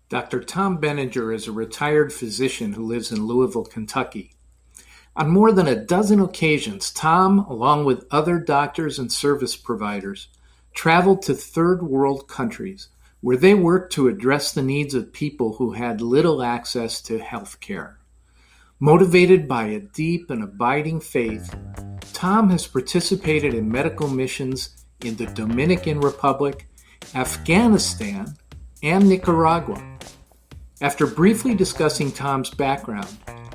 Dr. Tom Benninger is a retired physician who lives in Louisville, Kentucky. On more than a dozen occasions, Tom, along with other doctors and service providers, traveled to third world countries where they worked to address the needs of people who had little access to health care. Motivated by a deep and abiding faith, Tom has participated in medical missions in the Dominican Republic, Afghanistan, and Nicaragua. After briefly discussing Tom's background,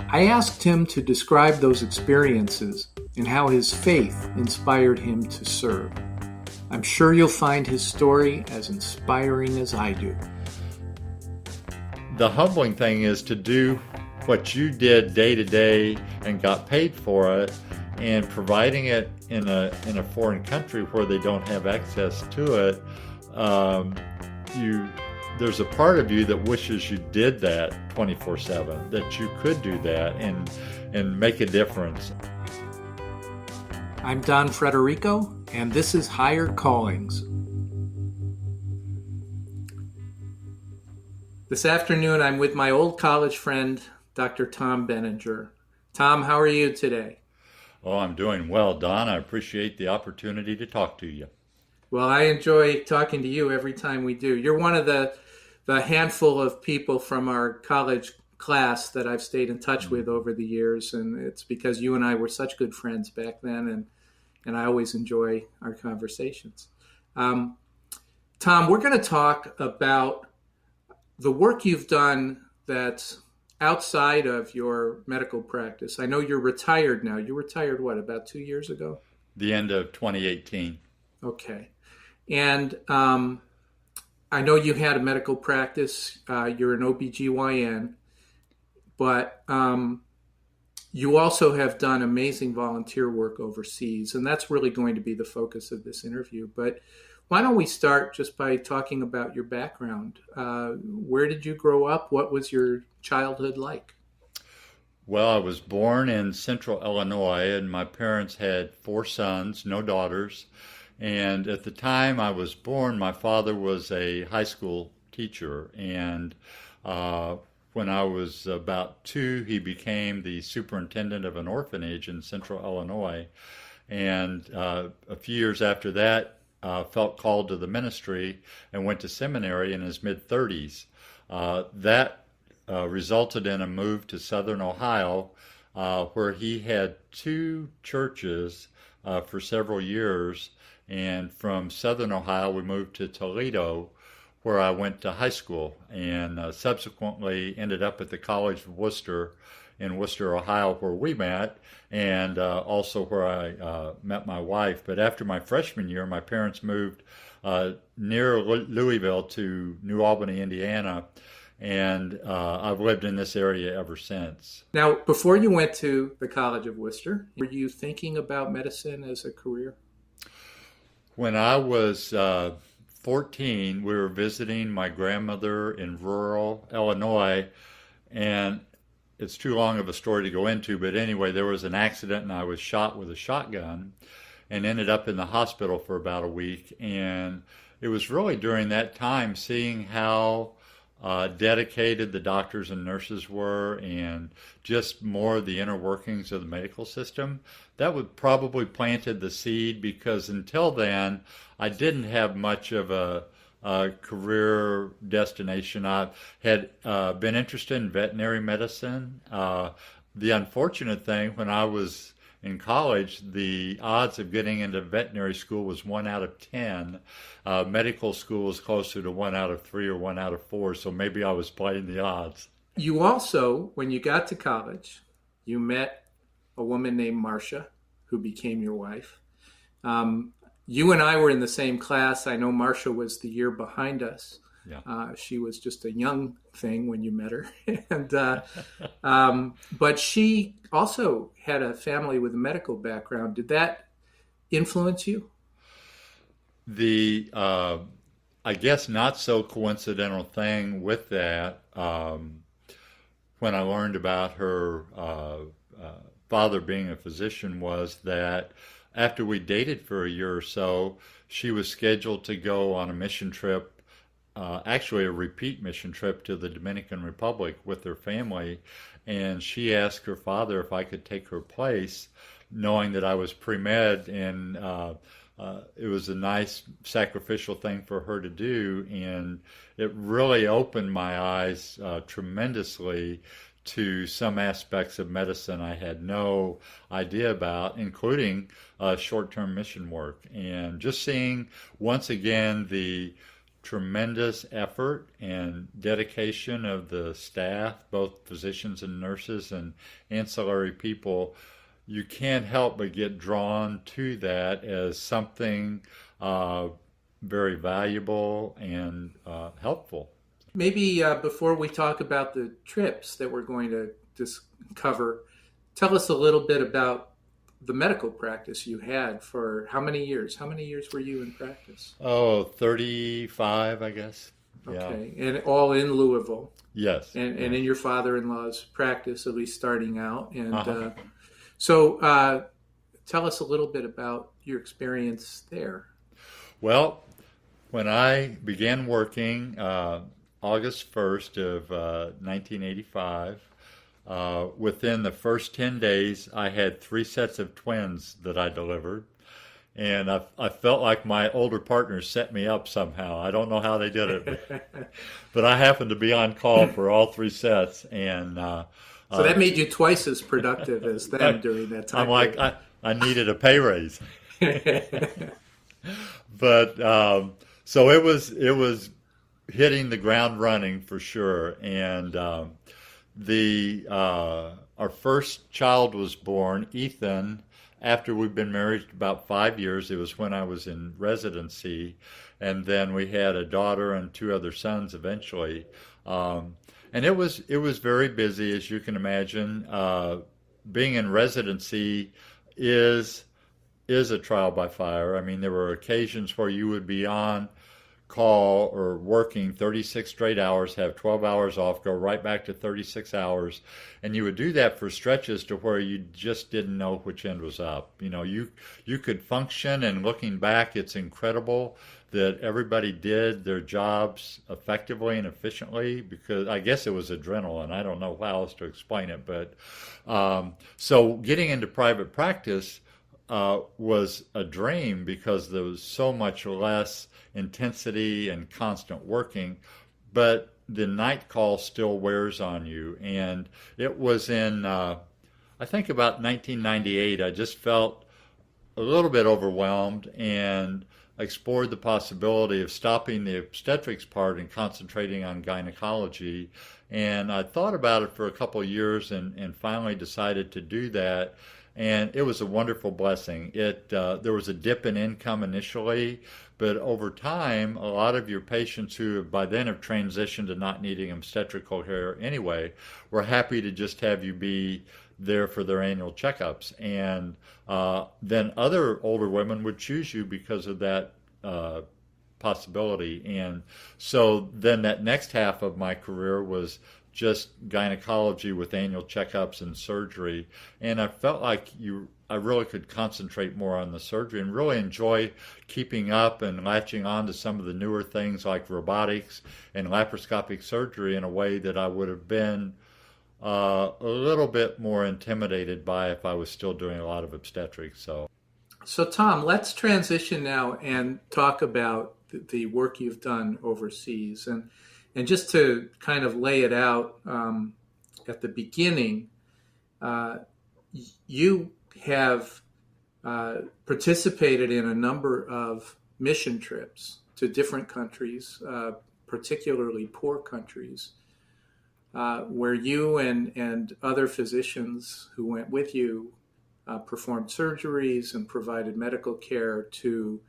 I asked him to describe those experiences and how his faith inspired him to serve. I'm sure you'll find his story as inspiring as I do. The humbling thing is to do what you did day to day and got paid for it, and providing it in a foreign country where they don't have access to it. There's a part of you that wishes you did that 24/7, that you could do that and make a difference. I'm Don Frederico, and this is Higher Callings. This afternoon, I'm with my old college friend, Dr. Tom Benninger. Tom, how are you today? Oh, I'm doing well, Don. I appreciate the opportunity to talk to you. Well, I enjoy talking to you every time we do. You're one of the handful of people from our college class that I've stayed in touch with over the years, and it's because you and I were such good friends back then, and I always enjoy our conversations. Tom, we're going to talk about the work you've done that's outside of your medical practice. I know you're retired now. You retired, what, about 2 years ago? The end of 2018. Okay. And I know you had a medical practice. You're an OBGYN, but you also have done amazing volunteer work overseas, and that's really going to be the focus of this interview. But why don't we start just by talking about your background? Where did you grow up? What was your childhood like? Well, I was born in central Illinois, and my parents had 4 sons, no daughters. And at the time I was born, my father was a high school teacher. And when I was about 2, he became the superintendent of an orphanage in central Illinois. And a few years after that, felt called to the ministry and went to seminary in his mid-30s. That resulted in a move to southern Ohio, where he had 2 churches for several years. And from southern Ohio, we moved to Toledo, where I went to high school, and subsequently ended up at the College of Worcester in Worcester, Ohio, where we met, and also where I met my wife. But after my freshman year, my parents moved near Louisville to New Albany, Indiana, and I've lived in this area ever since. Now, before you went to the College of Worcester, were you thinking about medicine as a career? When I was 14, we were visiting my grandmother in rural Illinois, and it's too long of a story to go into, but anyway, there was an accident and I was shot with a shotgun and ended up in the hospital for about a week. And it was really during that time, seeing how dedicated the doctors and nurses were, and just more of the inner workings of the medical system, that would probably planted the seed, because until then I didn't have much of a career destination. I had been interested in veterinary medicine. The unfortunate thing, when I was in college, the odds of getting into veterinary school was 1 out of 10. Medical school was closer to 1 out of 3 or 1 out of 4, so maybe I was playing the odds. You also, when you got to college, you met a woman named Marcia, who became your wife. You and I were in the same class. I know Marcia was the year behind us. Yeah. She was just a young thing when you met her. But she also had a family with a medical background. Did that influence you? The, I guess, not so coincidental thing with that, when I learned about her father being a physician, was that after we dated for a year or so, she was scheduled to go on a mission trip actually a repeat mission trip to the Dominican Republic with her family, and she asked her father if I could take her place, knowing that I was pre-med, and it was a nice sacrificial thing for her to do, and it really opened my eyes tremendously to some aspects of medicine I had no idea about, including short-term mission work. And just seeing once again the tremendous effort and dedication of the staff, both physicians and nurses and ancillary people, you can't help but get drawn to that as something very valuable and helpful. Maybe before we talk about the trips that we're going to cover, tell us a little bit about the medical practice you had for how many years? How many years were you in practice? Oh, 35, I guess. Okay, yeah. And all in Louisville. Yes. And yes. in your father-in-law's practice, at least starting out. And so tell us a little bit about your experience there. Well, when I began working August 1st of 1985, within the first 10 days, I had 3 sets of twins that I delivered. And I felt like my older partners set me up somehow. I don't know how they did it, but I happened to be on call for all 3 sets. And so that made you twice as productive as them during that time. I'm like, I needed a pay raise. But so it was hitting the ground running for sure. And our first child was born, Ethan, after we'd been married about 5 years. It was when I was in residency, and then we had a daughter and 2 other sons eventually. And it was very busy, as you can imagine. Being in residency is a trial by fire. I mean, there were occasions where you would be on call or working 36 straight hours, have 12 hours off, go right back to 36 hours, and you would do that for stretches to where you just didn't know which end was up. You know, you could function, and looking back, it's incredible that everybody did their jobs effectively and efficiently, because I guess it was adrenaline. I don't know how else to explain it, but so getting into private practice was a dream because there was so much less intensity and constant working, but the night call still wears on you. And it was in, I think about 1998, I just felt a little bit overwhelmed and explored the possibility of stopping the obstetrics part and concentrating on gynecology. And I thought about it for a couple of years and finally decided to do that. And it was a wonderful blessing. There was a dip in income initially, but over time, a lot of your patients who by then have transitioned to not needing obstetrical care anyway were happy to just have you be there for their annual checkups. And then other older women would choose you because of that possibility. And so then that next half of my career was just gynecology with annual checkups and surgery. And I felt like I really could concentrate more on the surgery and really enjoy keeping up and latching on to some of the newer things like robotics and laparoscopic surgery in a way that I would have been a little bit more intimidated by if I was still doing a lot of obstetrics. So Tom, let's transition now and talk about the work you've done overseas. And just to kind of lay it out at the beginning, you have participated in a number of mission trips to different countries, particularly poor countries, where you and other physicians who went with you performed surgeries and provided medical care to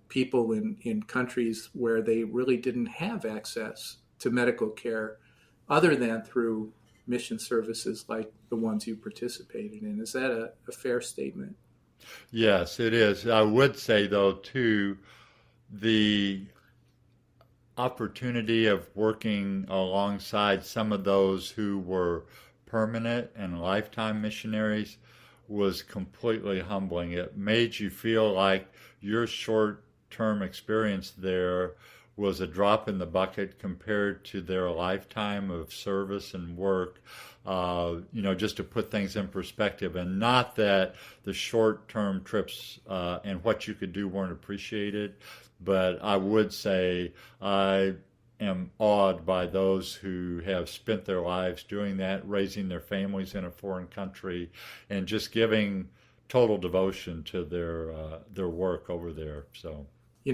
people in countries where they really didn't have access to medical care other than through mission services like the ones you participated in. Is that a fair statement? Yes, it is. I would say, though, too, the opportunity of working alongside some of those who were permanent and lifetime missionaries was completely humbling. It made you feel like your short-term experience there was a drop in the bucket compared to their lifetime of service and work. Just to put things in perspective, and not that the short-term trips and what you could do weren't appreciated, but I would say I am awed by those who have spent their lives doing that, raising their families in a foreign country, and just giving total devotion to their work over there. So.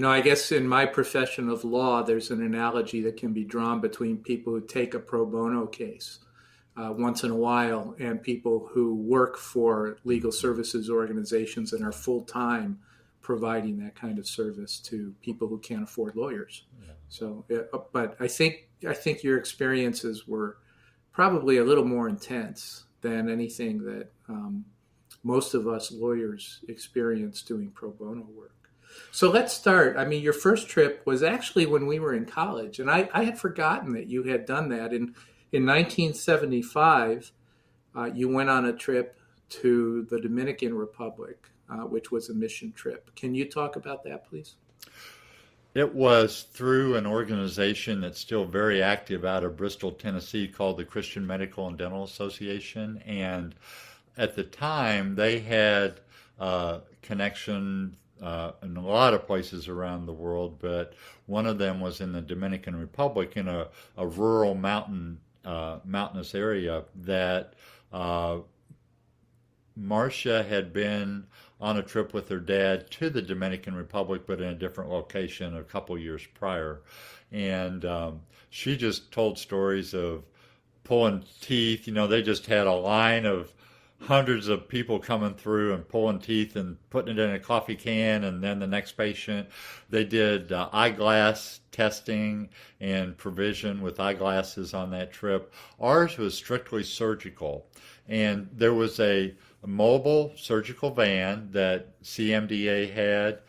I guess in my profession of law, there's an analogy that can be drawn between people who take a pro bono case once in a while and people who work for legal services organizations and are full-time providing that kind of service to people who can't afford lawyers. Yeah. So, but I think your experiences were probably a little more intense than anything that most of us lawyers experience doing pro bono work. So let's start. I mean, your first trip was actually when we were in college, and I had forgotten that you had done that. In 1975, you went on a trip to the Dominican Republic, which was a mission trip. Can you talk about that, please? It was through an organization that's still very active out of Bristol, Tennessee, called the Christian Medical and Dental Association. And at the time, they had connection in a lot of places around the world, but one of them was in the Dominican Republic, in a rural mountainous area that Marcia had been on a trip with her dad to the Dominican Republic, but in a different location a couple years prior. And she just told stories of pulling teeth. They just had a line of hundreds of people coming through and pulling teeth and putting it in a coffee can, and then the next patient. They did eyeglass testing and provision with eyeglasses on that trip. Ours was strictly surgical, and there was a mobile surgical van that CMDA had,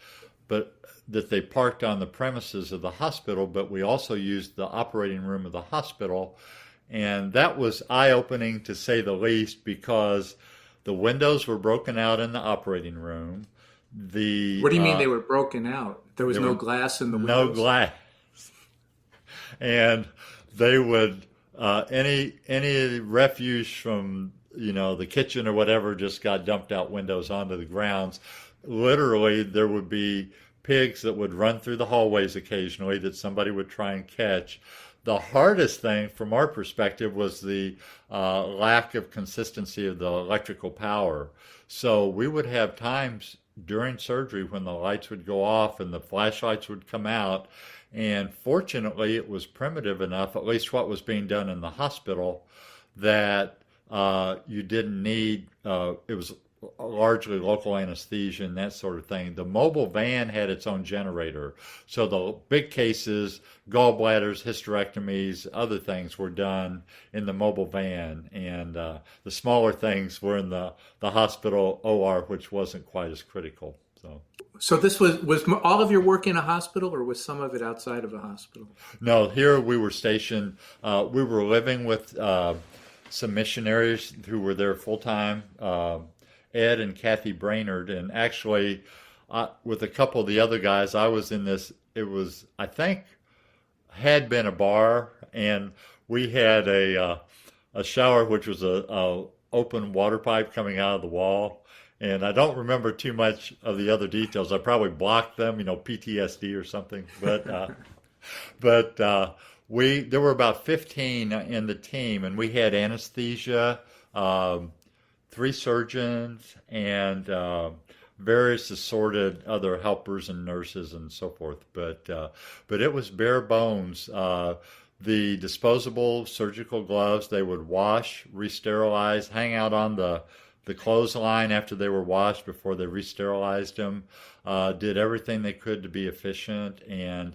but that they parked on the premises of the hospital, but we also used the operating room of the hospital. And that was eye-opening, to say the least, because the windows were broken out in the operating room. What do you mean they were broken out? There was no glass in the windows? No glass. And they would, any refuse from, the kitchen or whatever just got dumped out windows onto the grounds. Literally, there would be pigs that would run through the hallways occasionally that somebody would try and catch. The hardest thing from our perspective was the lack of consistency of the electrical power. So we would have times during surgery when the lights would go off and the flashlights would come out. And fortunately, it was primitive enough, at least what was being done in the hospital, that you didn't need, it was largely local anesthesia and that sort of thing. The mobile van had its own generator. So the big cases, gallbladders, hysterectomies, other things were done in the mobile van. And the smaller things were in the hospital OR, which wasn't quite as critical. So this was all of your work in a hospital, or was some of it outside of a hospital? No, here we were stationed. We were living with some missionaries who were there full-time, Ed and Kathy Brainerd, and actually with a couple of the other guys, I was in this, it was, I think, had been a bar, and we had a shower which was a open water pipe coming out of the wall, and I don't remember too much of the other details. I probably blocked them, PTSD or something, but there were about 15 in the team, and we had anesthesia, 3 surgeons, and various assorted other helpers and nurses and so forth. But it was bare bones. The disposable surgical gloves, they would wash, re-sterilize, hang out on the clothesline after they were washed before they re-sterilized them. Did everything they could to be efficient. And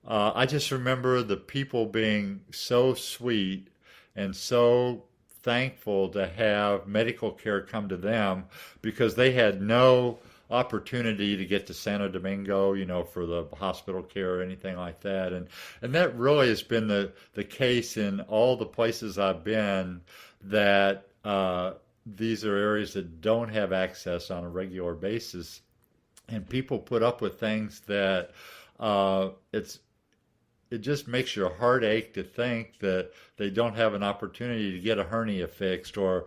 I just remember the people being so sweet and so thankful to have medical care come to them, because they had no opportunity to get to Santo Domingo, for the hospital care or anything like that. And that really has been the case in all the places I've been, that these are areas that don't have access on a regular basis. And people put up with things that It just makes your heart ache to think that they don't have an opportunity to get a hernia fixed or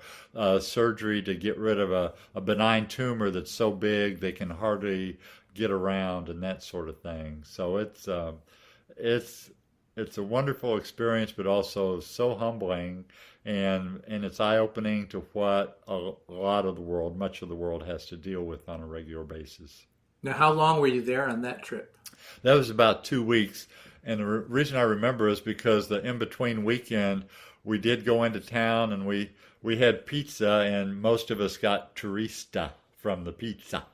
surgery to get rid of a benign tumor that's so big they can hardly get around and that sort of thing. So it's it's a wonderful experience, but also so humbling, and it's eye opening to what a lot of the world, much of the world, has to deal with on a regular basis. Now, how long were you there on that trip? That was about 2 weeks. And the reason I remember is because the in between weekend, we did go into town and we had pizza, and most of us got turista from the pizza.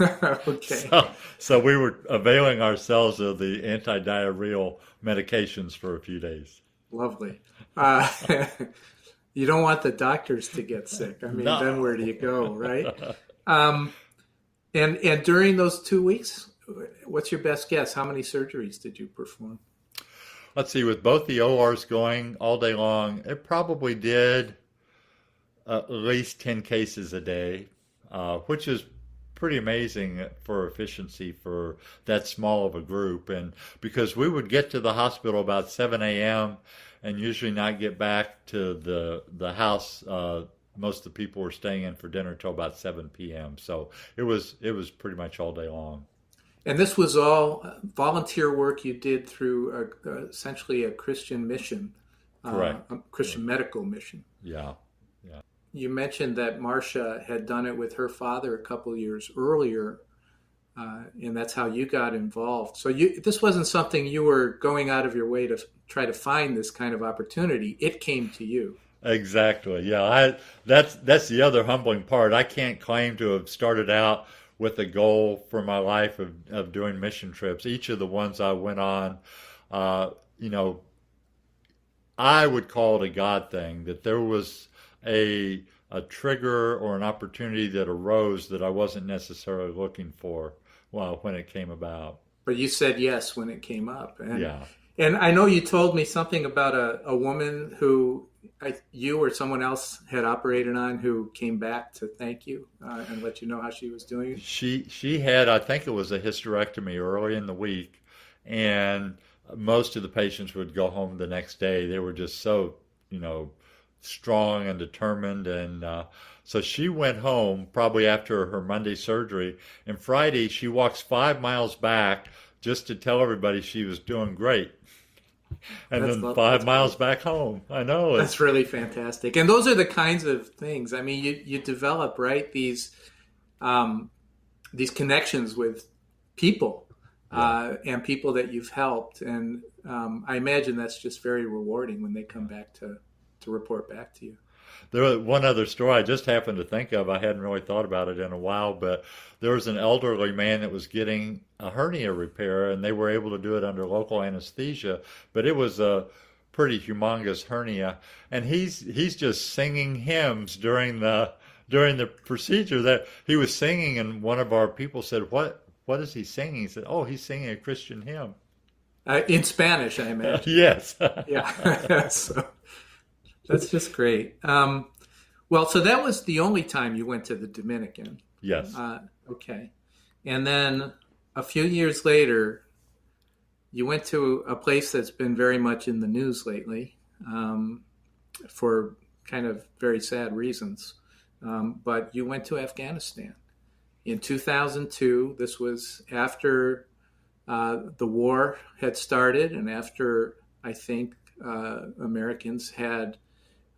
Okay. So we were availing ourselves of the anti-diarrheal medications for a few days. Lovely. You don't want the doctors to get sick. I mean, No. then where do you go, right? And during those 2 weeks, what's your best guess? How many surgeries did you perform? Let's see, with both the ORs going all day long, it probably did at least 10 cases a day, which is pretty amazing for efficiency for that small of a group. And because we would get to the hospital about 7 a.m. and usually not get back to the house, most of the people were staying in for dinner till about 7 p.m. So it was pretty much all day long. And this was all volunteer work you did through essentially a Christian mission, Correct. A Christian medical mission. Yeah. You mentioned that Marcia had done it with her father a couple of years earlier, and that's how you got involved. So this wasn't something you were going out of your way to try to find this kind of opportunity. It came to you. Exactly. Yeah. That's the other humbling part. I can't claim to have started out with a goal for my life of doing mission trips. Each of the ones I went on, I would call it a God thing, that there was a trigger or an opportunity that arose that I wasn't necessarily looking for when it came about. But you said yes when it came up. And, Yeah. And I know you told me something about a woman who you or someone else had operated on who came back to thank you and let you know how she was doing. She had, I think it was a hysterectomy early in the week, and most of the patients would go home the next day. They were just so, strong and determined, and so she went home probably after her Monday surgery, and Friday she walks 5 miles back just to tell everybody she was doing great. And then 5 miles back home. I know. That's really fantastic. And those are the kinds of things. I mean, you develop, right, these connections with people and people that you've helped. And I imagine that's just very rewarding when they come back to report back to you. There was one other story I just happened to think of. I hadn't really thought about it in a while, but there was an elderly man that was getting a hernia repair, and they were able to do it under local anesthesia, but it was a pretty humongous hernia, and he's just singing hymns during the procedure. That he was singing, and one of our people said, "What is he singing?" He said, "Oh, he's singing a Christian hymn." In Spanish, I imagine. Yes. Yeah. So, that's just great. Well, so that was the only time you went to the Dominican. Yes. Okay. And then a few years later, you went to a place that's been very much in the news lately for kind of very sad reasons. But you went to Afghanistan in 2002. This was after the war had started and after, I think, Americans had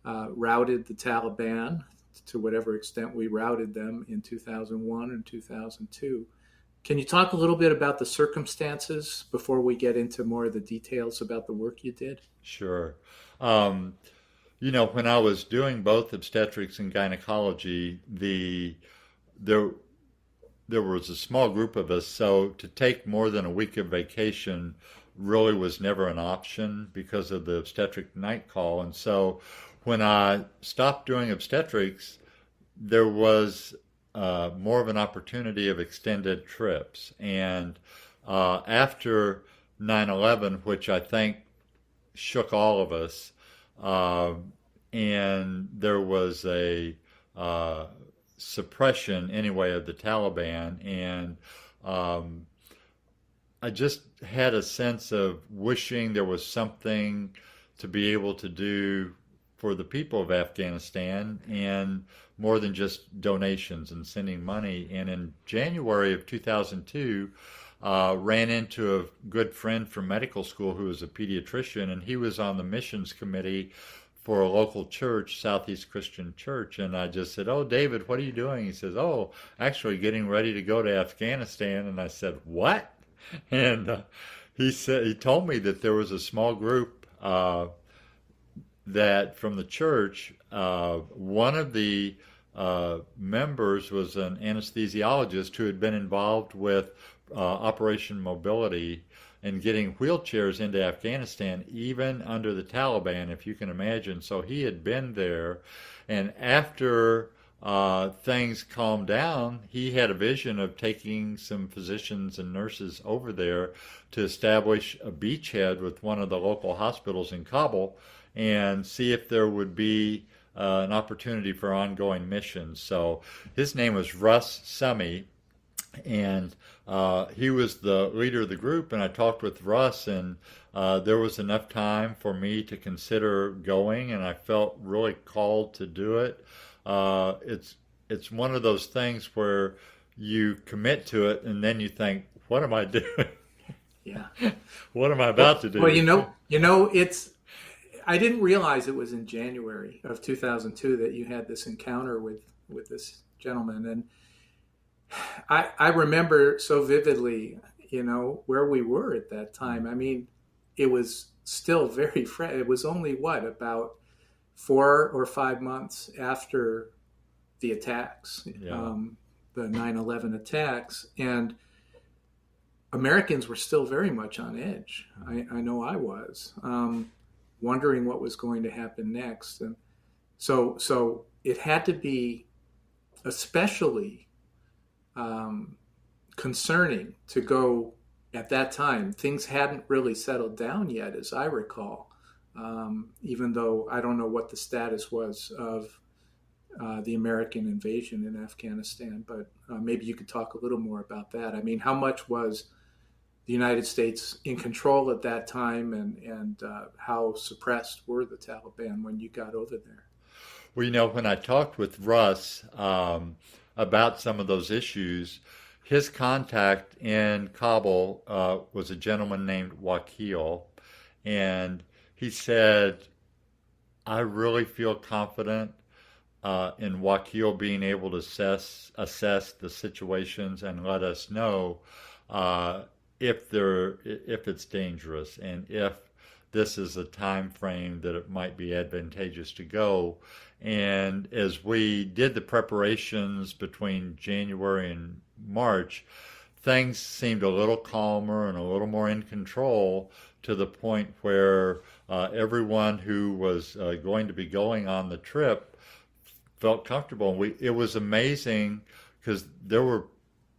routed the Taliban to whatever extent we routed them in 2001 and 2002. Can you talk a little bit about the circumstances before we get into more of the details about the work you did? Sure. When I was doing both obstetrics and gynecology, there was a small group of us, so to take more than a week of vacation really was never an option because of the obstetric night call. And so when I stopped doing obstetrics, there was more of an opportunity of extended trips. And after 9/11, which I think shook all of us, and there was a suppression anyway of the Taliban, and I just had a sense of wishing there was something to be able to do for the people of Afghanistan, and more than just donations and sending money. And in January of 2002, ran into a good friend from medical school who was a pediatrician, and he was on the missions committee for a local church, Southeast Christian Church. And I just said, "Oh, David, what are you doing?" He says, "Oh, actually getting ready to go to Afghanistan." And I said, "What?" And he told me that there was a small group that from the church, one of the members was an anesthesiologist who had been involved with Operation Mobility and getting wheelchairs into Afghanistan, even under the Taliban, if you can imagine. So he had been there, and after things calmed down, he had a vision of taking some physicians and nurses over there to establish a beachhead with one of the local hospitals in Kabul and see if there would be an opportunity for ongoing missions. So his name was Russ Summy, and he was the leader of the group. And I talked with Russ, and there was enough time for me to consider going, and I felt really called to do it. It's one of those things where you commit to it, and then you think, "What am I doing? Yeah. What am I about to do?" Well, it's. I didn't realize it was in January of 2002 that you had this encounter with this gentleman, and I remember so vividly, where we were at that time. I mean, it was still very fresh. It was only about 4 or 5 months after the attacks, Yeah. the 9/11 attacks, and Americans were still very much on edge. I know I was. Wondering what was going to happen next. And so it had to be especially concerning to go at that time. Things hadn't really settled down yet, as I recall, even though I don't know what the status was of the American invasion in Afghanistan, but maybe you could talk a little more about that. I mean, how much was the United States in control at that time, and how suppressed were the Taliban when you got over there? Well, when I talked with Russ about some of those issues, his contact in Kabul was a gentleman named Wakil, and he said, "I really feel confident in Wakil being able to assess the situations and let us know if it's dangerous, and if this is a time frame that it might be advantageous to go." And as we did the preparations between January and March, things seemed a little calmer and a little more in control, to the point where everyone who was going to be going on the trip felt comfortable. It was amazing because there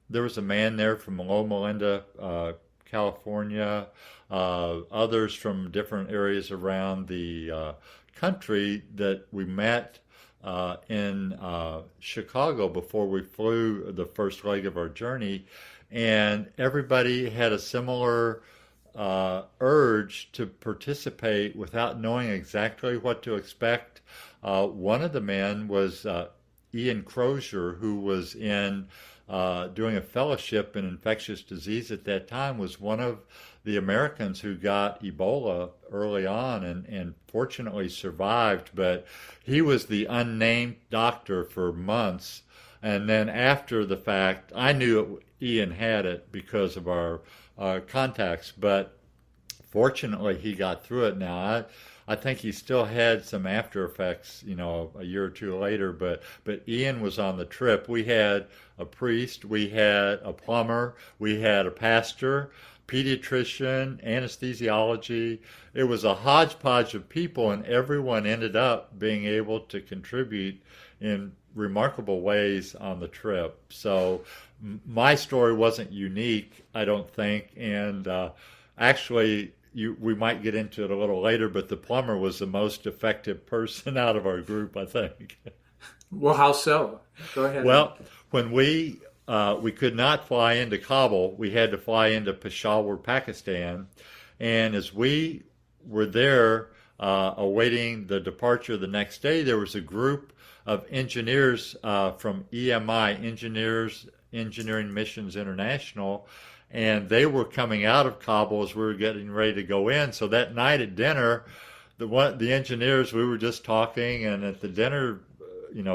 was a man there from Loma Linda, California, others from different areas around the country that we met in Chicago before we flew the first leg of our journey. And everybody had a similar urge to participate without knowing exactly what to expect. One of the men was Ian Crozier, who was in doing a fellowship in infectious disease at that time, was one of the Americans who got Ebola early on, and fortunately survived. But he was the unnamed doctor for months. And then after the fact, I knew Ian had it because of our contacts, but fortunately he got through it. Now, I think he still had some after effects, a year or two later, but Ian was on the trip. We had a priest, we had a plumber, we had a pastor, pediatrician, anesthesiology. It was a hodgepodge of people, and everyone ended up being able to contribute in remarkable ways on the trip. So my story wasn't unique, I don't think, and actually we might get into it a little later, but the plumber was the most effective person out of our group, I think. Well, how so? Go ahead. Well, when we we could not fly into Kabul. We had to fly into Peshawar, Pakistan. And as we were there awaiting the departure the next day, there was a group of engineers from EMI, Engineering Missions International, and they were coming out of Kabul as we were getting ready to go in. So that night at dinner, the engineers, we were just talking, and at the dinner,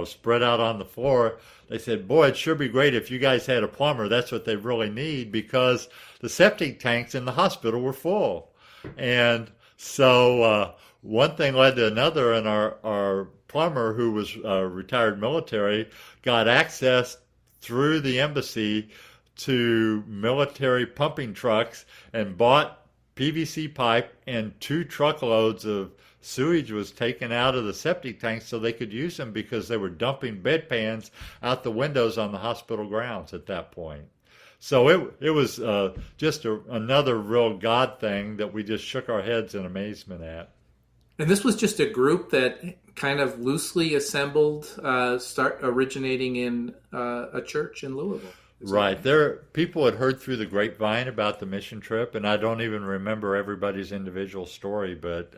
spread out on the floor, they said, boy, it'd sure be great if you guys had a plumber. That's what they really need, because the septic tanks in the hospital were full. And so one thing led to another, and our plumber, who was retired military, got access through the embassy to military pumping trucks and bought PVC pipe, and 2 truckloads of sewage was taken out of the septic tanks so they could use them, because they were dumping bedpans out the windows on the hospital grounds at that point. So it was just another real God thing that we just shook our heads in amazement at. And this was just a group that kind of loosely assembled, originating in a church in Louisville. Right. People had heard through the grapevine about the mission trip, and I don't even remember everybody's individual story, but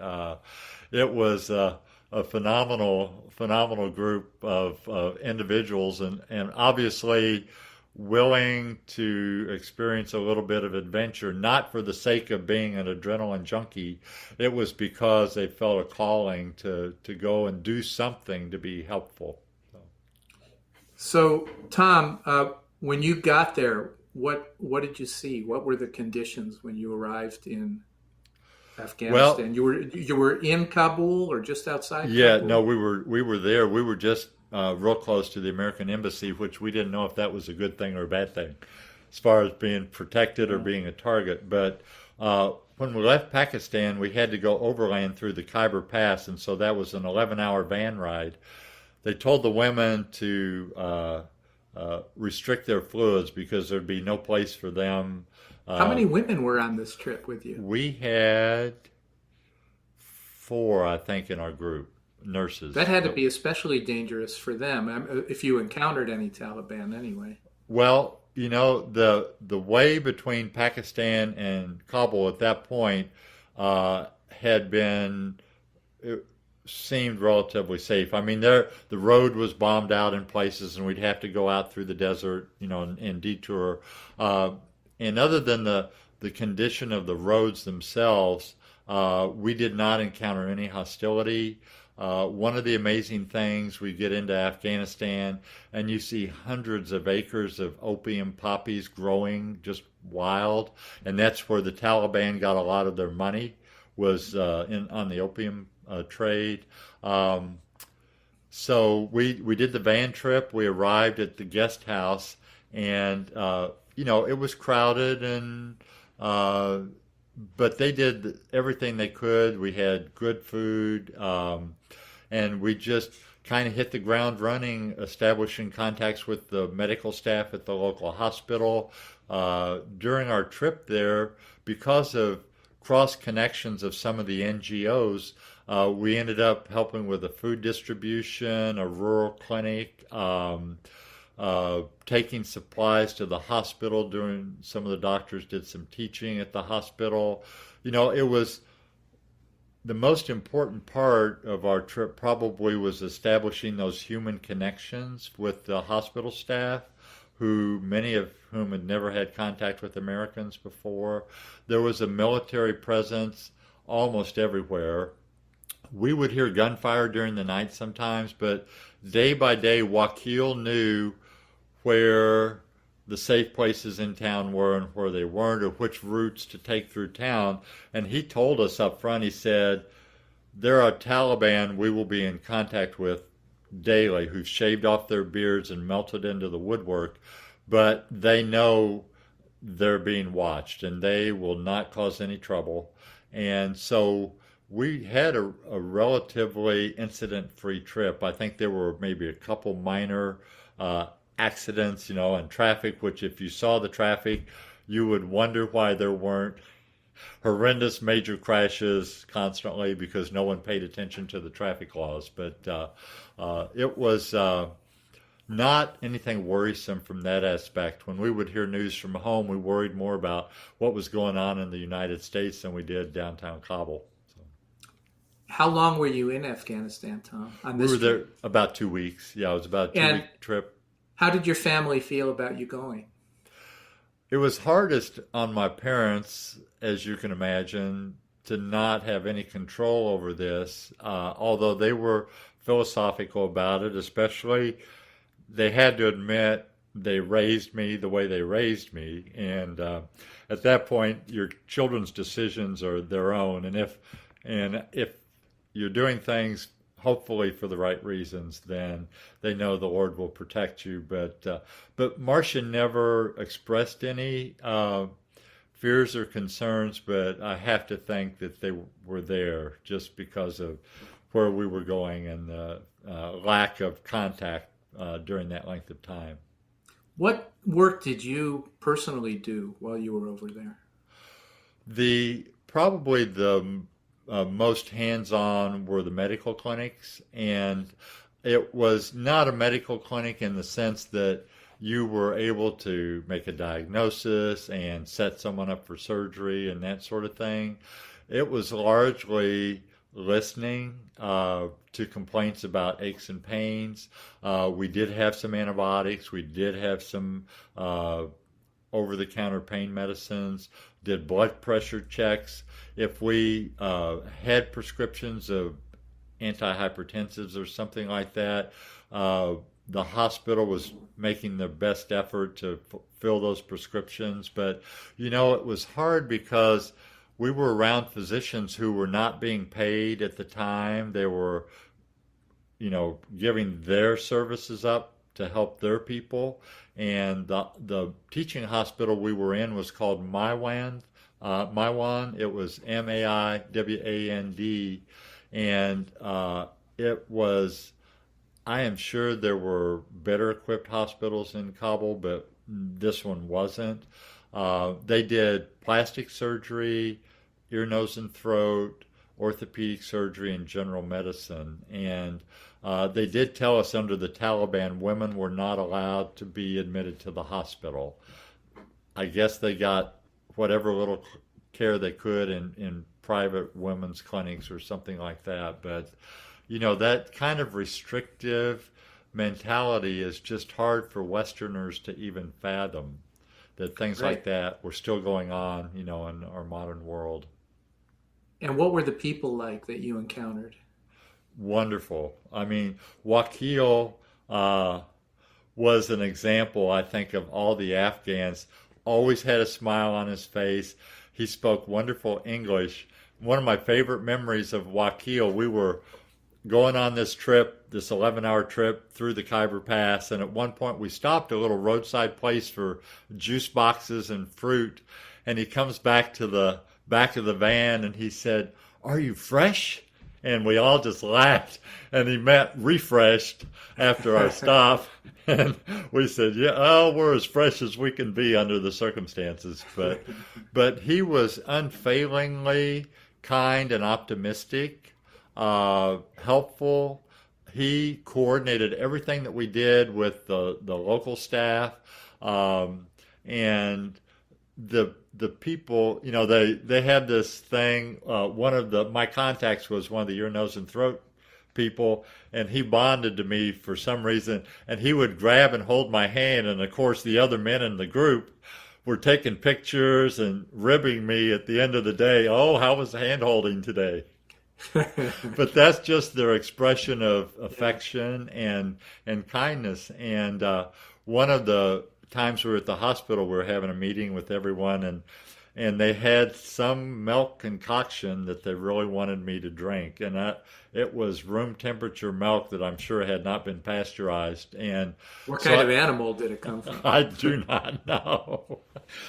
it was a phenomenal group of individuals, and obviously willing to experience a little bit of adventure, not for the sake of being an adrenaline junkie. It was because they felt a calling to go and do something to be helpful. So Tom, when you got there, what did you see? What were the conditions when you arrived in Afghanistan? Well, you were in Kabul or just outside yeah, Kabul? no, we were there. We were just real close to the American embassy, which we didn't know if that was a good thing or a bad thing, as far as being protected or being a target. But when we left Pakistan, we had to go overland through the Khyber Pass, and so that was an 11-hour van ride. They told the women to restrict their fluids because there'd be no place for them. How many women were on this trip with you? We had 4, I think, in our group, nurses. That had to be especially dangerous for them, if you encountered any Taliban anyway. Well, the way between Pakistan and Kabul at that point had been... seemed relatively safe. I mean, the road was bombed out in places, and we'd have to go out through the desert, and detour. And other than the condition of the roads themselves, we did not encounter any hostility. One of the amazing things, we get into Afghanistan, and you see hundreds of acres of opium poppies growing just wild, and that's where the Taliban got a lot of their money, was on the opium trade. So we did the van trip. We arrived at the guest house, and it was crowded, and but they did everything they could. We had good food, and we just kind of hit the ground running, establishing contacts with the medical staff at the local hospital. During our trip there, because of cross connections of some of the NGOs, we ended up helping with a food distribution, a rural clinic, taking supplies to the hospital. Some of the doctors did some teaching at the hospital. It was the most important part of our trip, probably, was establishing those human connections with the hospital staff, many of whom had never had contact with Americans before. There was a military presence almost everywhere. We would hear gunfire during the night sometimes, but day by day, Wakil knew where the safe places in town were and where they weren't, or which routes to take through town. And he told us up front, he said, there are Taliban we will be in contact with daily who've shaved off their beards and melted into the woodwork, but they know they're being watched and they will not cause any trouble. And so we had a relatively incident-free trip. I think there were maybe a couple minor accidents, in traffic, which if you saw the traffic, you would wonder why there weren't horrendous major crashes constantly, because no one paid attention to the traffic laws. But it was not anything worrisome from that aspect. When we would hear news from home, we worried more about what was going on in the United States than we did downtown Kabul. So How long were you in Afghanistan, Tom, on we this were there trip? about 2 weeks. Yeah, it was about a 2 week And trip. how did your family feel about you going? It was hardest on my parents, as you can imagine, to not have any control over this, although they were philosophical about it, especially they had to admit they raised me the way they raised me. And at that point, your children's decisions are their own. And if you're doing things hopefully for the right reasons, then they know the Lord will protect you. But Marcia never expressed any fears or concerns, but I have to think that they were there just because of where we were going and the lack of contact during that length of time. What work did you personally do while you were over there? Probably the most hands-on were the medical clinics, and it was not a medical clinic in the sense that you were able to make a diagnosis and set someone up for surgery and that sort of thing. It was largely listening to complaints about aches and pains. We did have some antibiotics. We did have some over-the-counter pain medicines, did blood pressure checks. If we had prescriptions of antihypertensives or something like that, the hospital was making their best effort to fill those prescriptions. But, it was hard because we were around physicians who were not being paid at the time. They were, giving their services up to help their people. And the teaching hospital we were in was called Maiwand. It was Maiwand. And it was, I am sure there were better equipped hospitals in Kabul, but this one wasn't. They did plastic surgery, ear, nose, and throat, orthopedic surgery, and general medicine. And they did tell us under the Taliban women were not allowed to be admitted to the hospital. I guess they got whatever little care they could in private women's clinics or something like that. But, that kind of restrictive mentality is just hard for Westerners to even fathom, that things Right. like that were still going on, in our modern world. And what were the people like that you encountered? Wonderful. I mean, Wakil was an example, I think, of all the Afghans. Always had a smile on his face. He spoke wonderful English. One of my favorite memories of Wakil, we were going on this trip, this 11-hour trip through the Khyber Pass, and at one point we stopped at a little roadside place for juice boxes and fruit, and he comes back to the back of the van and he said, "Are you fresh?" And we all just laughed, and he meant refreshed after our stop. And we said, "Yeah, oh, we're as fresh as we can be under the circumstances." But he was unfailingly kind and optimistic, helpful. He coordinated everything that we did with the local staff, and the people, they had this thing. One of my contacts was one of the ear, nose, and throat people, and he bonded to me for some reason, and he would grab and hold my hand, and of course the other men in the group were taking pictures and ribbing me at the end of the day. "Oh, how was the hand holding today?" But that's just their expression of affection and kindness. And one of the times we were at the hospital, we were having a meeting with everyone, and they had some milk concoction that they really wanted me to drink, and it was room temperature milk that I'm sure had not been pasteurized. And What so kind of animal did it come from? I do not know.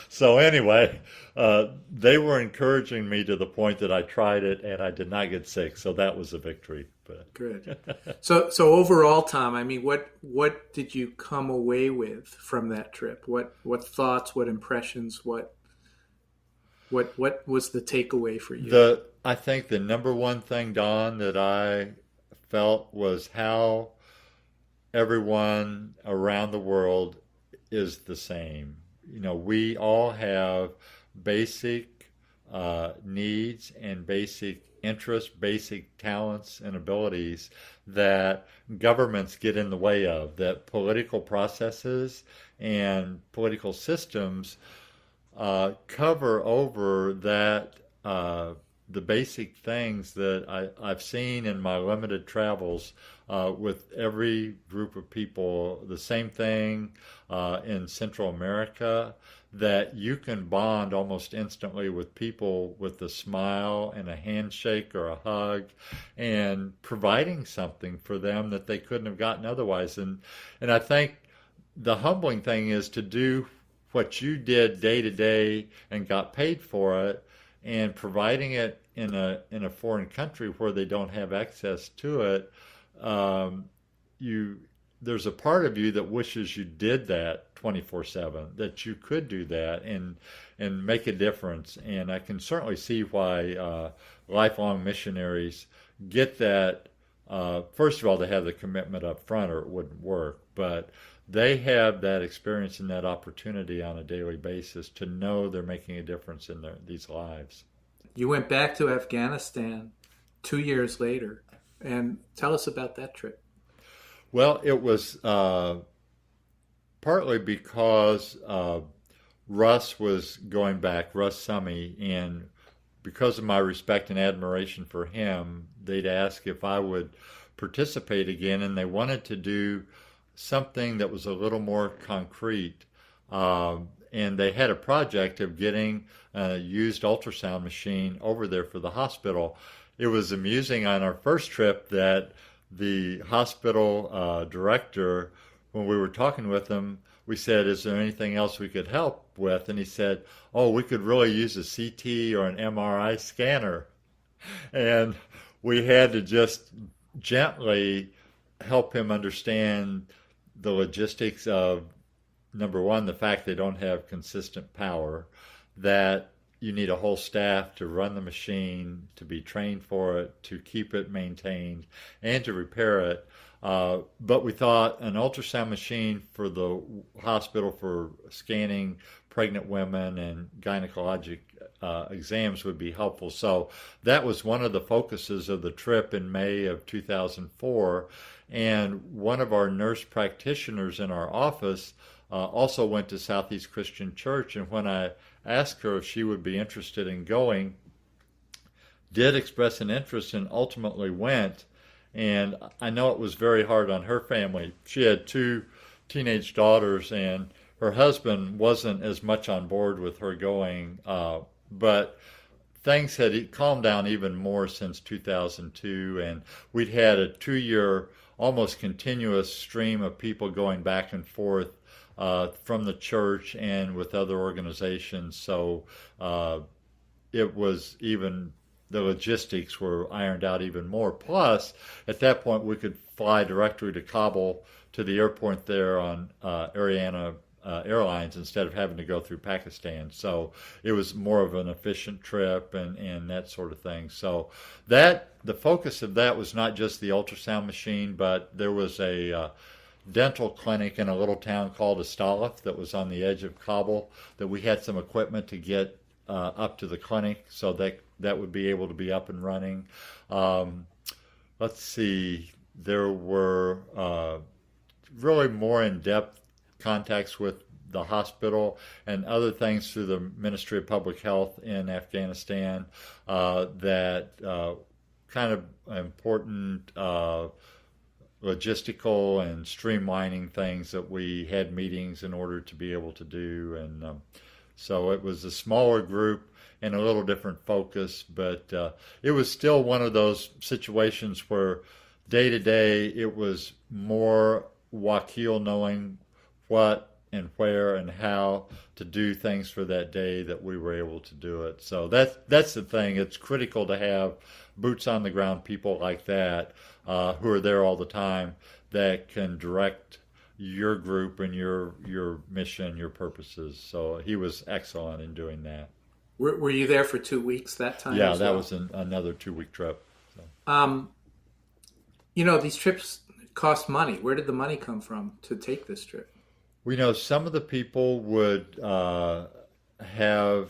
So anyway, they were encouraging me to the point that I tried it and I did not get sick. So that was a victory. But Good. So overall, Tom, I mean, what did you come away with from that trip? What thoughts? What impressions? What was the takeaway for you? I think the number one thing, Don, that I felt was how everyone around the world is the same. We all have basic needs and basic interests, basic talents and abilities that governments get in the way of, that political processes and political systems cover over that. The basic things that I've seen in my limited travels with every group of people, the same thing in Central America, that you can bond almost instantly with people with a smile and a handshake or a hug and providing something for them that they couldn't have gotten otherwise. And I think the humbling thing is to do what you did day to day and got paid for it, and providing it in a foreign country where they don't have access to it. You There's a part of you that wishes you did that 24/7, that you could do that and make a difference. And I can certainly see why lifelong missionaries get that. First of all, they have the commitment up front, or it wouldn't work. But they have that experience and that opportunity on a daily basis to know they're making a difference in these lives. You went back to Afghanistan 2 years later, and tell us about that trip. Well, it was partly because Russ was going back, Russ Summey, and because of my respect and admiration for him, they'd ask if I would participate again, and they wanted to do something that was a little more concrete. And they had a project of getting a used ultrasound machine over there for the hospital. It was amusing on our first trip that the hospital director, when we were talking with him, we said, "Is there anything else we could help with?" And he said, "Oh, we could really use a CT or an MRI scanner." And we had to just gently help him understand the logistics of, number one, the fact they don't have consistent power, that you need a whole staff to run the machine, to be trained for it, to keep it maintained, and to repair it. But we thought an ultrasound machine for the hospital for scanning pregnant women and gynecologic exams would be helpful. So that was one of the focuses of the trip in May of 2004. And one of our nurse practitioners in our office also went to Southeast Christian Church. And when I asked her if she would be interested in going, did express an interest and ultimately went. And I know it was very hard on her family. She had 2 teenage daughters, and her husband wasn't as much on board with her going. But things had calmed down even more since 2002, and we'd had a 2-year almost continuous stream of people going back and forth from the church and with other organizations. So it was even, the logistics were ironed out even more. Plus, at that point, we could fly directly to Kabul, to the airport there on Ariana Airlines, instead of having to go through Pakistan. So it was more of an efficient trip and that sort of thing. So the focus of that was not just the ultrasound machine, but there was a dental clinic in a little town called Astalif that was on the edge of Kabul that we had some equipment to get up to the clinic, so that would be able to be up and running. Let's see, there were really more in-depth contacts with the hospital and other things through the Ministry of Public Health in Afghanistan that kind of important logistical and streamlining things that we had meetings in order to be able to do. And so it was a smaller group and a little different focus, but it was still one of those situations where day to day it was more Wakil knowing what and where and how to do things for that day that we were able to do it. So that's the thing. It's critical to have boots on the ground people like that who are there all the time, that can direct your group and your mission, your purposes. So he was excellent in doing that. Were you there for 2 weeks that time? Yeah, as that well? was another 2-week trip. So. These trips cost money. Where did the money come from to take this trip? We know some of the people would have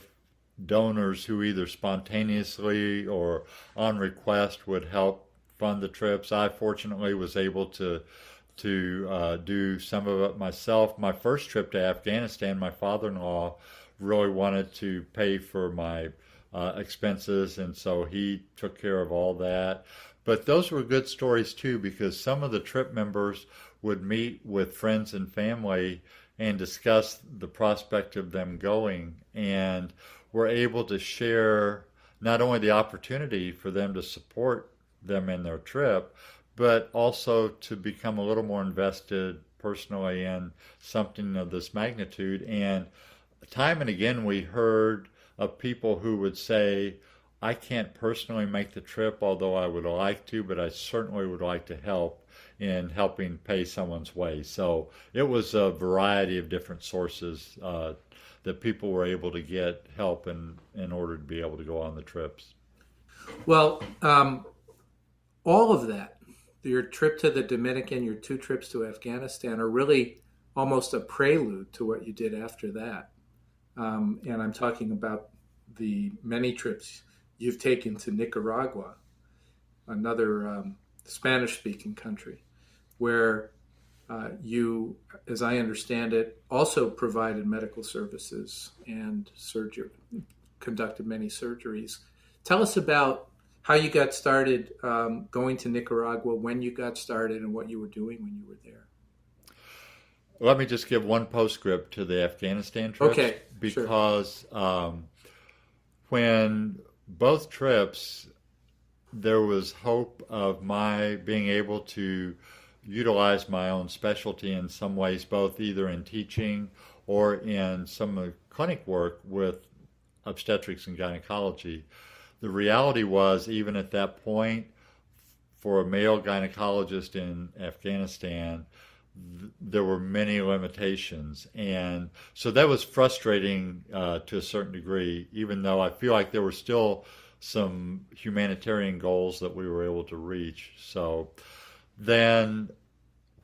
donors who either spontaneously or on request would help fund the trips. I fortunately was able to do some of it myself. My first trip to Afghanistan, my father-in-law really wanted to pay for my expenses, and so he took care of all that. But those were good stories too, because some of the trip members would meet with friends and family and discuss the prospect of them going, and were able to share not only the opportunity for them to support them in their trip, but also to become a little more invested personally in something of this magnitude. And time and again, we heard of people who would say, I can't personally make the trip, although I would like to, but I certainly would like to help in helping pay someone's way. So it was a variety of different sources that people were able to get help in order to be able to go on the trips. Well, all of that, your trip to the Dominican, your 2 trips to Afghanistan, are really almost a prelude to what you did after that. And I'm talking about the many trips you've taken to Nicaragua, another Spanish-speaking country, where you, as I understand it, also provided medical services and surgery, conducted many surgeries. Tell us about how you got started going to Nicaragua, when you got started, and what you were doing when you were there. Let me just give one postscript to the Afghanistan trips. Okay, because when both trips, there was hope of my being able to utilize my own specialty in some ways, both either in teaching or in some clinic work with obstetrics and gynecology. The reality was, even at that point, for a male gynecologist in Afghanistan, there were many limitations. And so that was frustrating to a certain degree, even though I feel like there were still some humanitarian goals that we were able to reach. So then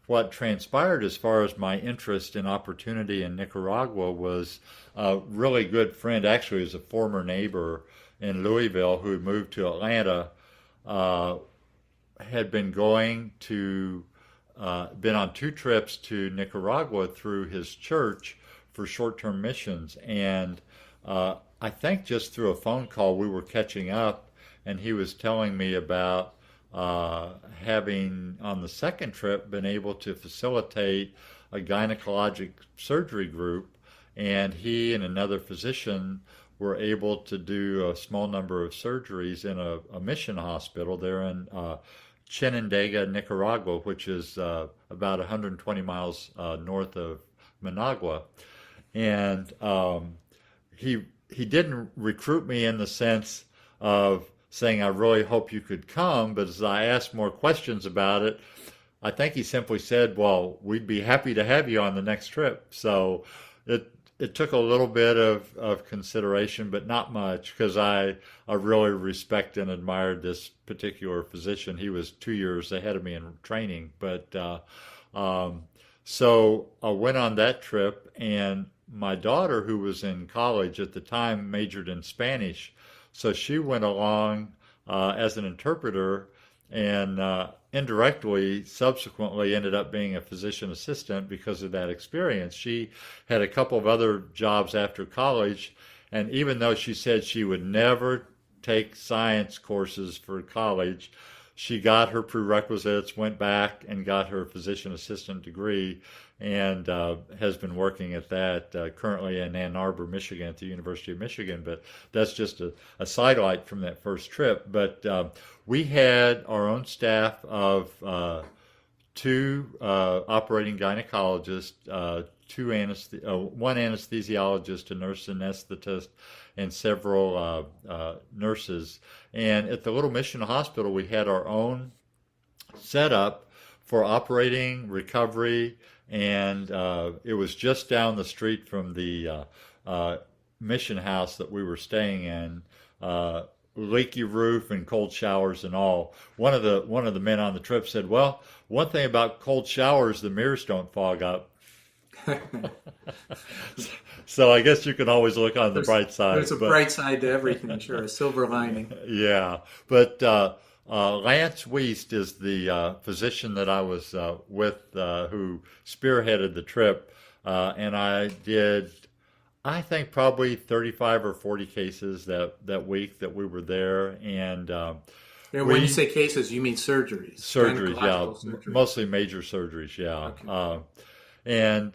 what transpired as far as my interest and opportunity in Nicaragua was a really good friend, actually was a former neighbor in Louisville who moved to Atlanta, had been going to been on 2 trips to Nicaragua through his church for short-term missions. And I think just through a phone call we were catching up, and he was telling me about having on the second trip been able to facilitate a gynecologic surgery group, and he and another physician were able to do a small number of surgeries in a mission hospital there in Chinandega, Nicaragua, which is about 120 miles north of Managua. And he didn't recruit me in the sense of saying, I really hope you could come, but as I asked more questions about it, I think he simply said, well, we'd be happy to have you on the next trip. So it took a little bit of consideration, but not much, because I really respect and admired this particular physician. He was 2 years ahead of me in training. But so I went on that trip, and my daughter, who was in college at the time, majored in Spanish. So she went along as an interpreter, and indirectly, subsequently ended up being a physician assistant because of that experience. She had a couple of other jobs after college, and even though she said she would never take science courses for college, she got her prerequisites, went back and got her physician assistant degree, and has been working at that currently in Ann Arbor, Michigan, at the University of Michigan. But that's just a sidelight from that first trip. But we had our own staff of 2 operating gynecologists, one anesthesiologist, a nurse anesthetist, and several nurses. And at the little mission hospital, we had our own setup for operating, recovery, and it was just down the street from the mission house that we were staying in. leaky roof and cold showers and all. One of the men on the trip said, "Well, one thing about cold showers, the mirrors don't fog up." So I guess you can always look on the bright side. There's a bright side to everything, sure, a silver lining. Yeah, but Lance Wiest is the physician that I was with, who spearheaded the trip, and I did, I think, probably 35 or 40 cases that week that we were there, and when you say cases, you mean surgeries? Surgeries, yeah, surgeries. Mostly major surgeries, yeah, Okay. and.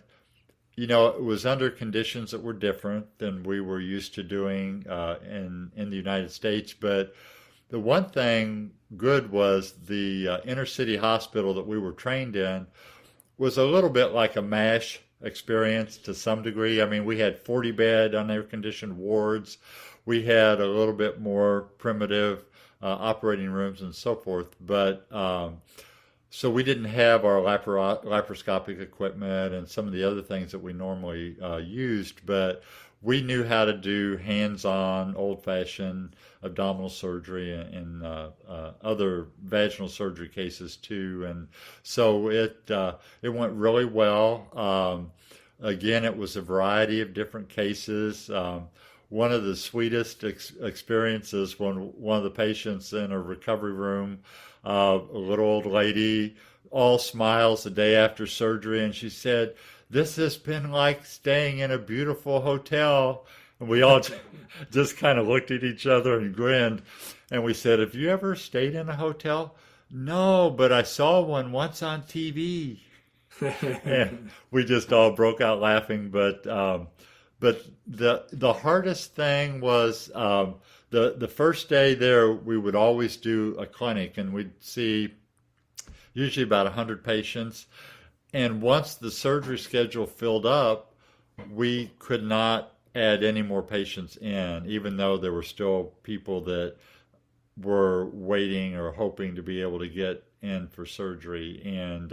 You know, it was under conditions that were different than we were used to doing in the United States. But the one thing good was the inner city hospital that we were trained in was a little bit like a MASH experience to some degree. I mean, we had 40-bed unair-conditioned wards. We had a little bit more primitive operating rooms and so forth. But so we didn't have our laparoscopic equipment and some of the other things that we normally used, but we knew how to do hands-on, old-fashioned abdominal surgery and other vaginal surgery cases too. And so it went really well. Again, it was a variety of different cases. One of the sweetest experiences when one of the patients in a recovery room, a little old lady, all smiles the day after surgery, and she said, "This has been like staying in a beautiful hotel." And we all just kind of looked at each other and grinned. And we said, "Have you ever stayed in a hotel?" "No, but I saw one once on TV." And we just all broke out laughing. But the hardest thing was the first day there. We would always do a clinic, and we'd see usually about 100 patients. And once the surgery schedule filled up, we could not add any more patients in, even though there were still people that were waiting or hoping to be able to get in for surgery. And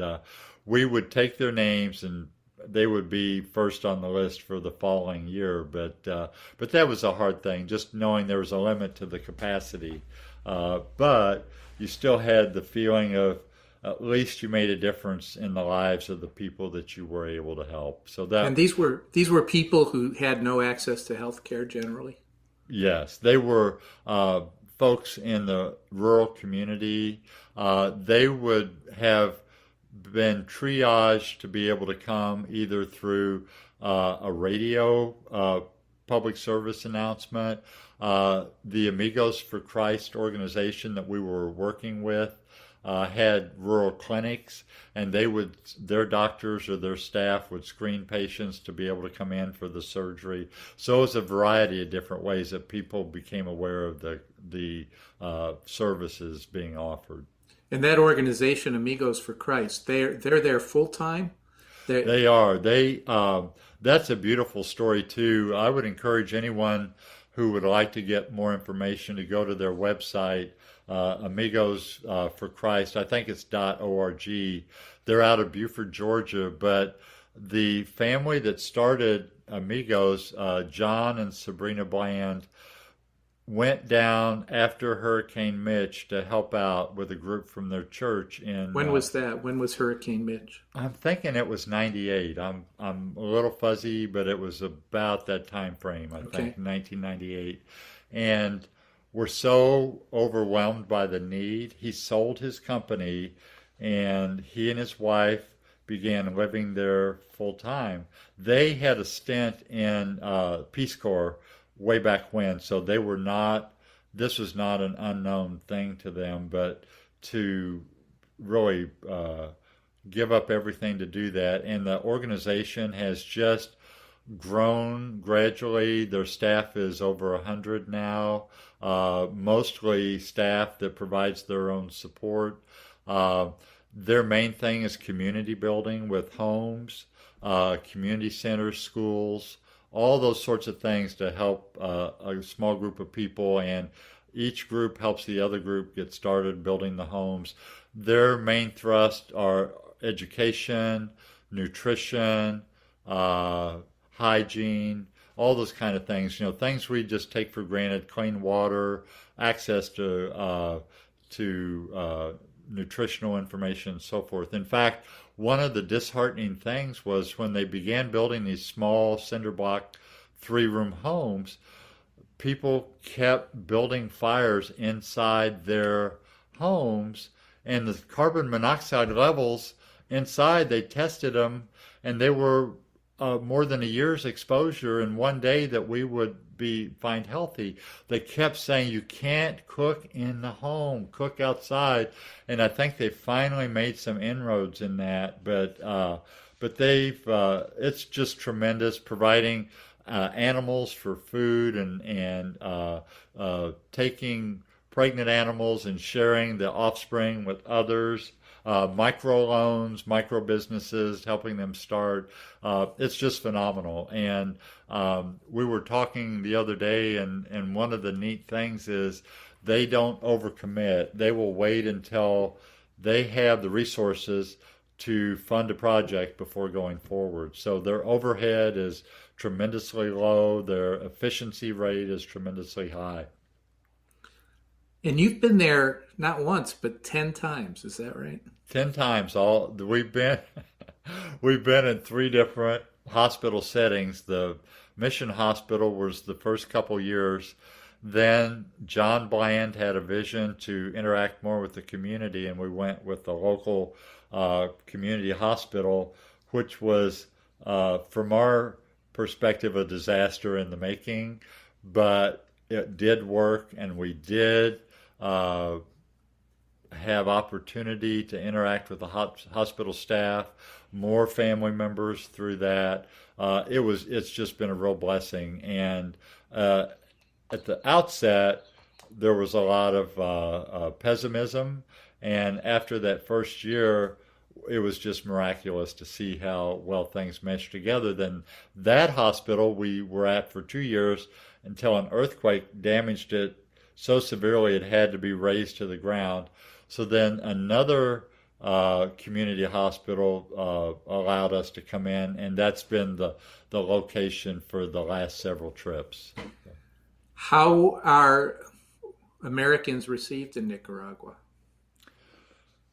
we would take their names, and they would be first on the list for the following year. But that was a hard thing, just knowing there was a limit to the capacity. But you still had the feeling of at least you made a difference in the lives of the people that you were able to help. So that, and these were people who had no access to health care generally? Yes, they were folks in the rural community. They would have been triaged to be able to come either through a radio public service announcement. The Amigos for Christ organization that we were working with had rural clinics, and their doctors or their staff would screen patients to be able to come in for the surgery. So it was a variety of different ways that people became aware of the services being offered. And that organization, Amigos for Christ, they're there full time? They are. That's a beautiful story too. I would encourage anyone who would like to get more information to go to their website, Amigos for Christ. I think it's .org. They're out of Buford, Georgia, but the family that started Amigos, John and Sabrina Bland, went down after Hurricane Mitch to help out with a group from their church. When was that? When was Hurricane Mitch? I'm thinking it was 98. I'm a little fuzzy, but it was about that time frame, I think, 1998. And were so overwhelmed by the need, he sold his company, and he and his wife began living there full time. They had a stint in Peace Corps way back when, so they were not, this was not an unknown thing to them, but to really give up everything to do that. And the organization has just grown gradually. Their staff is over 100 now, mostly staff that provides their own support. Their main thing is community building with homes, community centers, schools, all those sorts of things to help a small group of people, and each group helps the other group get started building the homes. Their main thrust are education, nutrition, hygiene, all those kind of things. Things we just take for granted: clean water, access to nutritional information, and so forth. In fact, one of the disheartening things was when they began building these small cinder block 3-room homes, people kept building fires inside their homes, and the carbon monoxide levels inside, they tested them, and they were more than a year's exposure in one day that we would find healthy. They kept saying you can't cook in the home, cook outside, and I think they finally made some inroads in that. But they've it's just tremendous, providing animals for food and taking pregnant animals and sharing the offspring with others. Microloans, micro businesses, helping them start. It's just phenomenal. And we were talking the other day, and one of the neat things is they don't overcommit. They will wait until they have the resources to fund a project before going forward. So their overhead is tremendously low. Their efficiency rate is tremendously high. And you've been there not once, but 10 times. Is that right? 10 times. We've been in 3 different hospital settings. The mission hospital was the first couple years. Then John Bland had a vision to interact more with the community, and we went with the local community hospital, which was, from our perspective, a disaster in the making. But it did work, and we did have opportunity to interact with the hospital staff, more family members through that. It's just been a real blessing. And at the outset, there was a lot of pessimism, and after that first year, it was just miraculous to see how well things meshed together. Then that hospital we were at for 2 years until an earthquake damaged it so severely it had to be razed to the ground. So then another community hospital allowed us to come in, and that's been the location for the last several trips. How are Americans received in Nicaragua?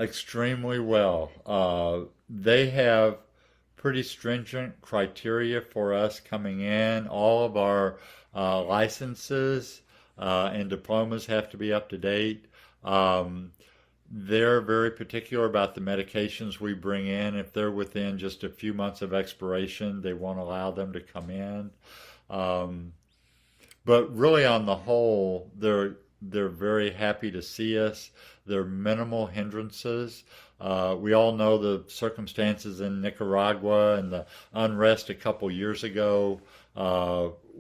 Extremely well. They have pretty stringent criteria for us coming in. All of our licenses and diplomas have to be up to date. They're very particular about the medications we bring in. If they're within just a few months of expiration, they won't allow them to come in. But really, on the whole, they're very happy to see us. There are minimal hindrances. We all know the circumstances in Nicaragua and the unrest a couple years ago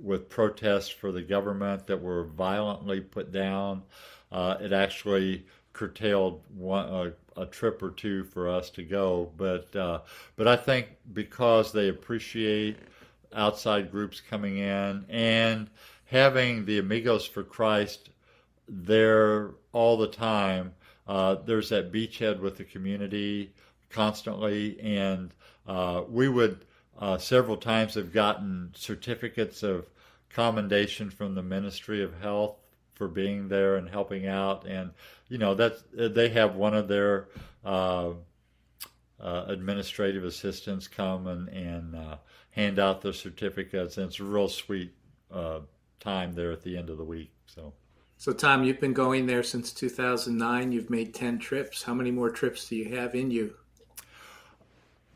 with protests for the government that were violently put down. It actually curtailed a trip or two for us to go. But I think because they appreciate outside groups coming in and having the Amigos for Christ there all the time, there's that beachhead with the community constantly, and we would several times have gotten certificates of commendation from the Ministry of Health for being there and helping out. And they have one of their administrative assistants come and hand out the certificates, and it's a real sweet time there at the end of the week. So Tom, you've been going there since 2009. You've made 10 trips. How many more trips do you have in you?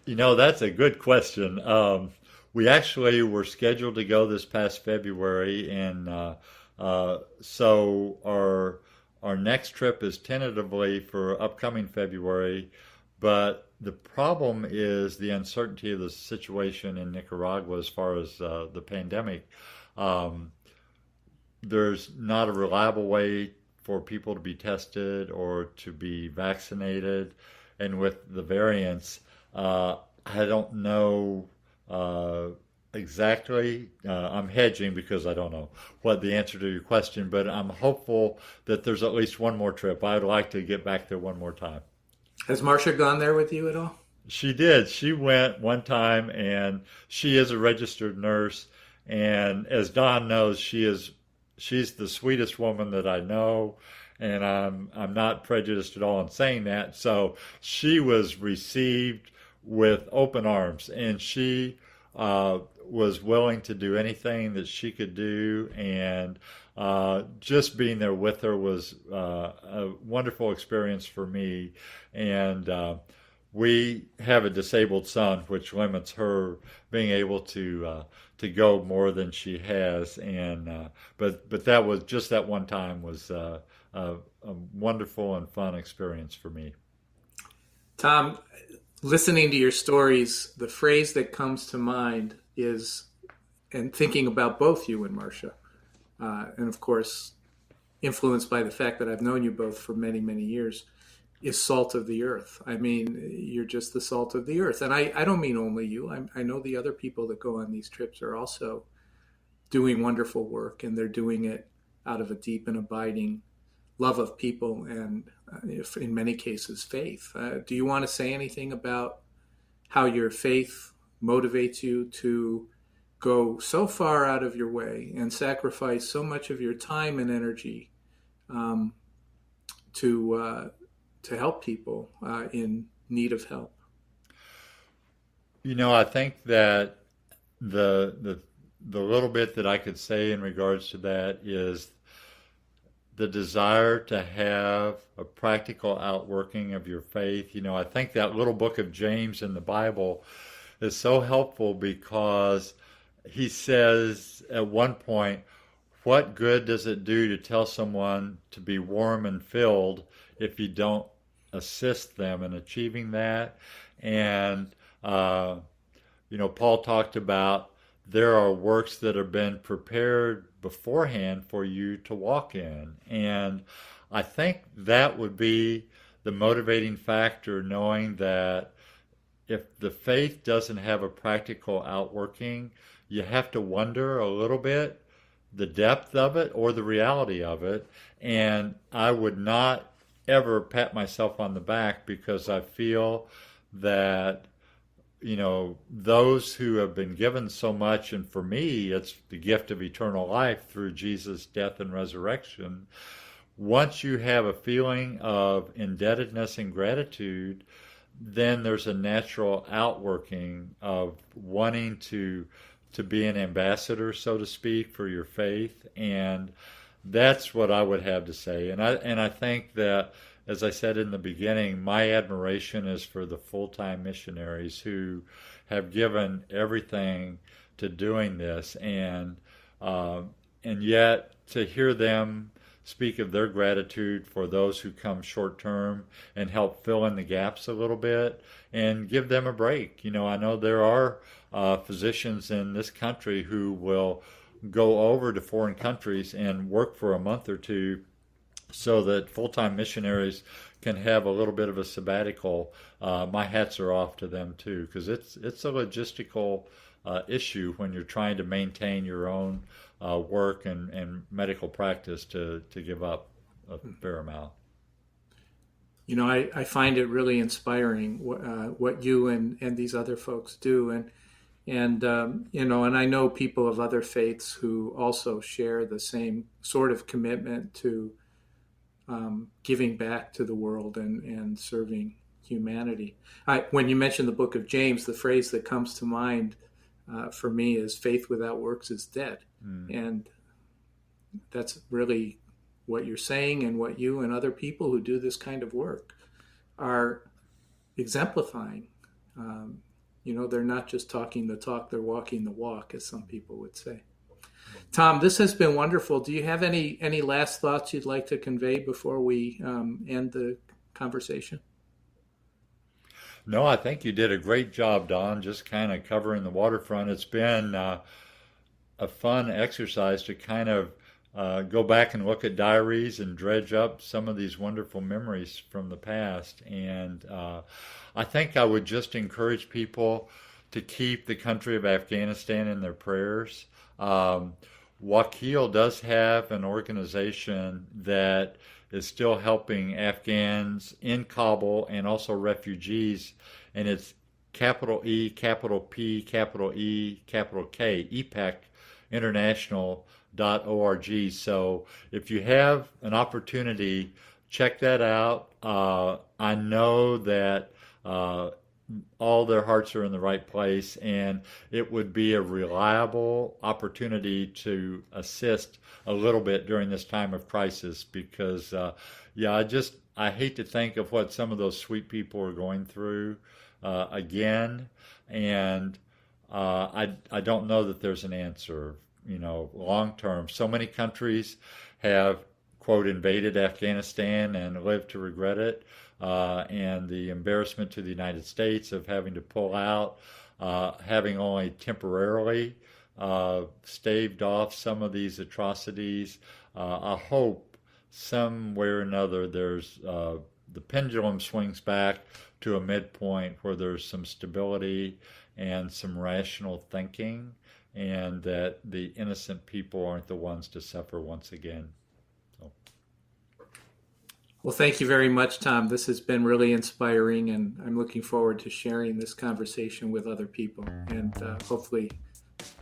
That's a good question. We actually were scheduled to go this past February, and so our next trip is tentatively for upcoming February. But the problem is the uncertainty of the situation in Nicaragua as far as the pandemic. There's not a reliable way for people to be tested or to be vaccinated. And with the variants, I don't know exactly. I'm hedging because I don't know what the answer to your question, but I'm hopeful that there's at least one more trip. I'd like to get back there one more time. Has Marcia gone there with you at all? She did. She went one time, and she is a registered nurse, And as Don knows, she's the sweetest woman that I know, and I'm not prejudiced at all in saying that. So she was received with open arms, and she was willing to do anything that she could do, and just being there with her was a wonderful experience for me. And we have a disabled son, which limits her being able to go more than she has. And but that was just that one time was a wonderful and fun experience for me. Tom, listening to your stories, the phrase that comes to mind is, and thinking about both you and Marcia, and of course, influenced by the fact that I've known you both for many, many years, is salt of the earth. I mean, you're just the salt of the earth. And I don't mean only you. I know the other people that go on these trips are also doing wonderful work, and they're doing it out of a deep and abiding love of people and, if in many cases, faith. Do you want to say anything about how your faith motivates you to go so far out of your way and sacrifice so much of your time and energy to help people in need of help? You know, I think that the little bit that I could say in regards to that is the desire to have a practical outworking of your faith. You know, I think that little book of James in the Bible is so helpful because he says at one point, what good does it do to tell someone to be warm and filled if you don't assist them in achieving that? And, Paul talked about there are works that have been prepared beforehand for you to walk in. And I think that would be the motivating factor, knowing that if the faith doesn't have a practical outworking, you have to wonder a little bit the depth of it or the reality of it. And I would not ever pat myself on the back because I feel that those who have been given so much, and for me, it's the gift of eternal life through Jesus' death and resurrection. Once you have a feeling of indebtedness and gratitude, then there's a natural outworking of wanting to be an ambassador, so to speak, for your faith. And that's what I would have to say. And I think that, as I said in the beginning, my admiration is for the full-time missionaries who have given everything to doing this, and yet to hear them speak of their gratitude for those who come short-term and help fill in the gaps a little bit and give them a break. I know there are physicians in this country who will go over to foreign countries and work for a month or two so that full-time missionaries can have a little bit of a sabbatical. My hats are off to them too, because it's a logistical issue when you're trying to maintain your own work and medical practice to give up a fair amount. I find it really inspiring what you and these other folks do, and I know people of other faiths who also share the same sort of commitment to giving back to the world and serving humanity. When you mention the book of James, the phrase that comes to mind for me is faith without works is dead. And that's really what you're saying, and what you and other people who do this kind of work are exemplifying. They're not just talking the talk, they're walking the walk, as some people would say. Tom, this has been wonderful. Do you have any last thoughts you'd like to convey before we end the conversation? No, I think you did a great job, Don, just kind of covering the waterfront. It's been a fun exercise to kind of go back and look at diaries and dredge up some of these wonderful memories from the past. And I think I would just encourage people to keep the country of Afghanistan in their prayers. Wakil does have an organization that is still helping Afghans in Kabul and also refugees, and it's capital E, capital P, capital E, capital K, EPEC, international.org. So if you have an opportunity, check that out. I know that all their hearts are in the right place, and it would be a reliable opportunity to assist a little bit during this time of crisis because, I hate to think of what some of those sweet people are going through again, and I don't know that there's an answer, long term. So many countries have, quote, invaded Afghanistan and lived to regret it. And the embarrassment to the United States of having to pull out, having only temporarily staved off some of these atrocities. I hope some way or another there's the pendulum swings back to a midpoint where there's some stability and some rational thinking, and that the innocent people aren't the ones to suffer once again. Well, thank you very much, Tom. This has been really inspiring, and I'm looking forward to sharing this conversation with other people. And hopefully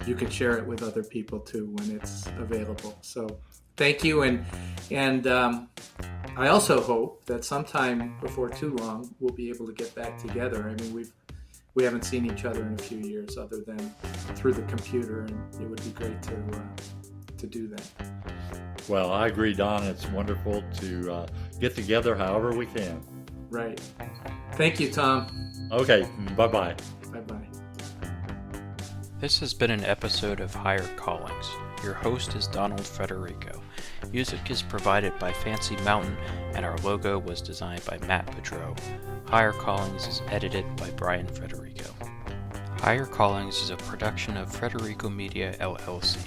you can share it with other people too when it's available. So thank you. And I also hope that sometime before too long, we'll be able to get back together. I mean, we haven't seen each other in a few years other than through the computer, and it would be great to do that. Well, I agree, Don. It's wonderful to get together however we can. Right. Thank you, Tom. Okay, bye-bye. Bye-bye. This has been an episode of Higher Callings. Your host is Donald Federico. Music is provided by Fancy Mountain, and our logo was designed by Matt Pedro. Higher Callings is edited by Brian Federico. Higher Callings is a production of Federico Media, LLC.